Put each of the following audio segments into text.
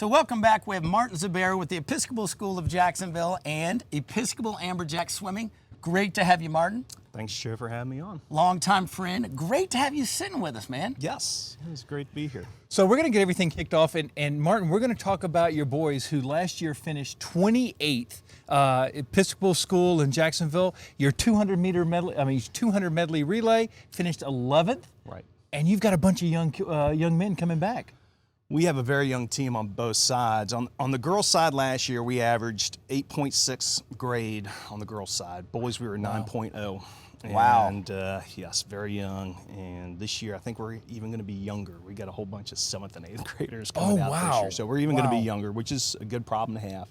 So welcome back. We have Martin Zubero with the Episcopal School of Jacksonville and Episcopal Amberjack Swimming. Great to have you, Martin. Thanks, Joe, for having me on. Longtime friend. Great to have you sitting with us, man. Yes, it's great to be here. So we're going to get everything kicked off, and Martin, we're going to talk about your boys who last year finished 28th Episcopal School in Jacksonville. Your 200 medley relay finished 11th. Right. And you've got a bunch of young men coming back. We have a very young team on both sides. On the girls' side last year, we averaged 8.6 grade on the girls' side. Boys, we were 9.0. Wow. And yes, very young. And this year, I think we're even going to be younger. We got a whole bunch of 7th and 8th graders coming out this year. So we're even going to be younger, which is a good problem to have.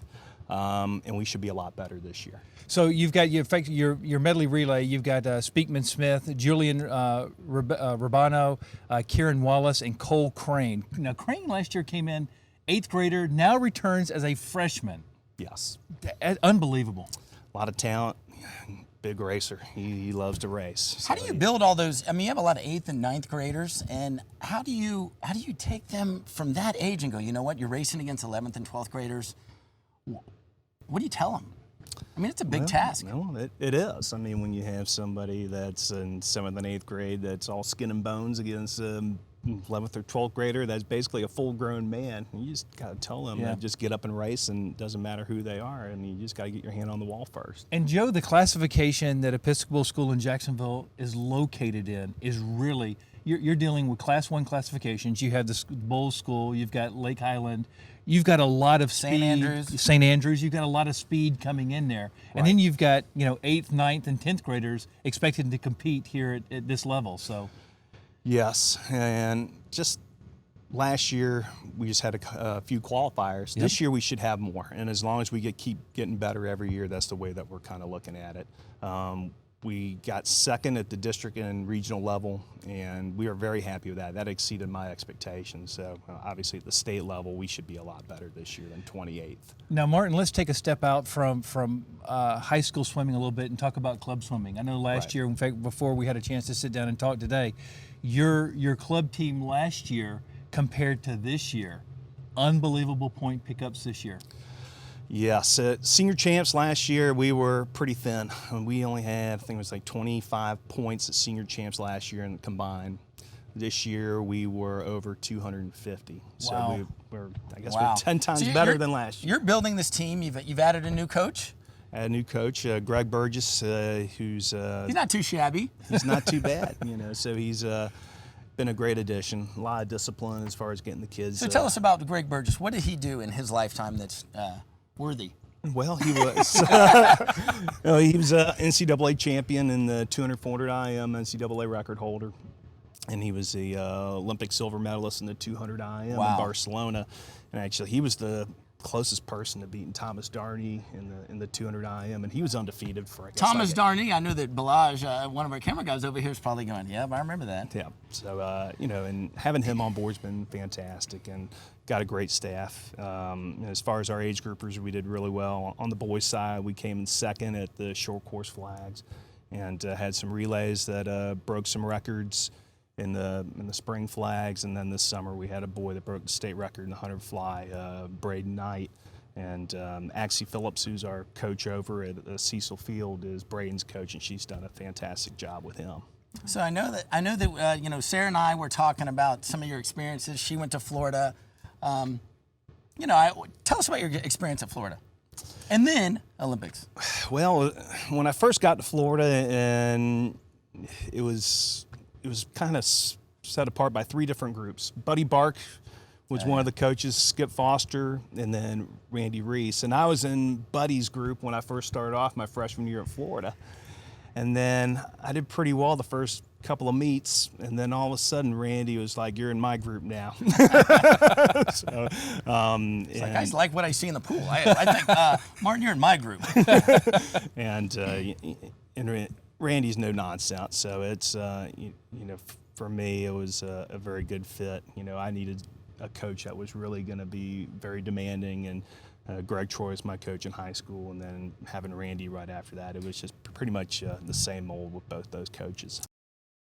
And we should be a lot better this year. So you've got your medley relay. You've got Speakman Smith, Julian Rubano, Kieran Wallace, and Cole Crane. Now Crane last year came in 8th grader, now returns as a freshman. Yes. Unbelievable. A lot of talent. Big racer. He loves to race. How do you build all those? I mean, you have a lot of 8th and 9th graders, and how do you take them from that age and go, you know what, you're racing against 11th and 12th graders? What do you tell them? I mean, it's a big task. No, it is. I mean, when you have somebody that's in 7th and 8th grade that's all skin and bones against 11th or 12th grader, that's basically a full-grown man. You just got to tell them to just get up and race, and it doesn't matter who they are, and you just got to get your hand on the wall first. And Joe, the classification that Episcopal School in Jacksonville is located in is really, you're dealing with Class 1 classifications. You have the Bulls School, you've got Lake Highland, you've got a lot of speed. St. Andrews, you've got a lot of speed coming in there. And then you've got, 8th, 9th, and 10th graders expected to compete here at this level. So. Yes, and just last year we just had a few qualifiers. Yep. This year we should have more, and as long as we keep getting better every year, that's the way that we're kind of looking at it. We got 2nd at the district and regional level, and we are very happy with that. That exceeded my expectations. So obviously at the state level, we should be a lot better this year than 28th. Now, Martin, let's take a step out from high school swimming a little bit and talk about club swimming. I know last year, in fact, before we had a chance to sit down and talk today, your club team last year compared to this year, unbelievable point pickups this year. Yes, senior champs last year, we were pretty thin. We only had, I think it was like 25 points at senior champs last year and combined. This year, we were over 250. So we're 10 times better than last year. You're building this team. You've added a new coach? A new coach, Greg Burgess, who's... he's not too shabby. He's not too bad, so he's been a great addition. A lot of discipline as far as getting the kids. So tell us about Greg Burgess. What did he do in his lifetime that's worthy? Well, he was he was an NCAA champion in the 200, 400 IM, NCAA record holder, and he was the Olympic silver medalist in the 200 IM in Barcelona. And actually, he was the closest person to beating Thomas Darney in the 200 IM, and he was undefeated for Thomas Darney. I know that Balaj, one of our camera guys over here, is probably going, yeah, I remember that. Yeah. So and having him on board's been fantastic, and got a great staff. As far as our age groupers, we did really well. On the boys' side, we came in 2nd at the short course flags, and had some relays that broke some records in the spring flags, and then this summer we had a boy that broke the state record in the 100 fly, Braden Knight, and Axie Phillips, who's our coach over at Cecil Field, is Braden's coach, and she's done a fantastic job with him. So I know that Sara and I were talking about some of your experiences. She went to Florida. Tell us about your experience at Florida, and then Olympics. Well, when I first got to Florida, and it was kind of set apart by 3 different groups. Buddy Bark was one of the coaches, Skip Foster, and then Randy Reese. And I was in Buddy's group when I first started off my freshman year in Florida. And then I did pretty well the first couple of meets, and then all of a sudden Randy was like, "You're in my group now." So, it's like, I like what I see in the pool. I think, Martin, you're in my group. And Randy's no nonsense, so it's for me it was a very good fit. I needed a coach that was really going to be very demanding, and Greg Troy is my coach in high school, and then having Randy right after that, it was just pretty much the same mold with both those coaches.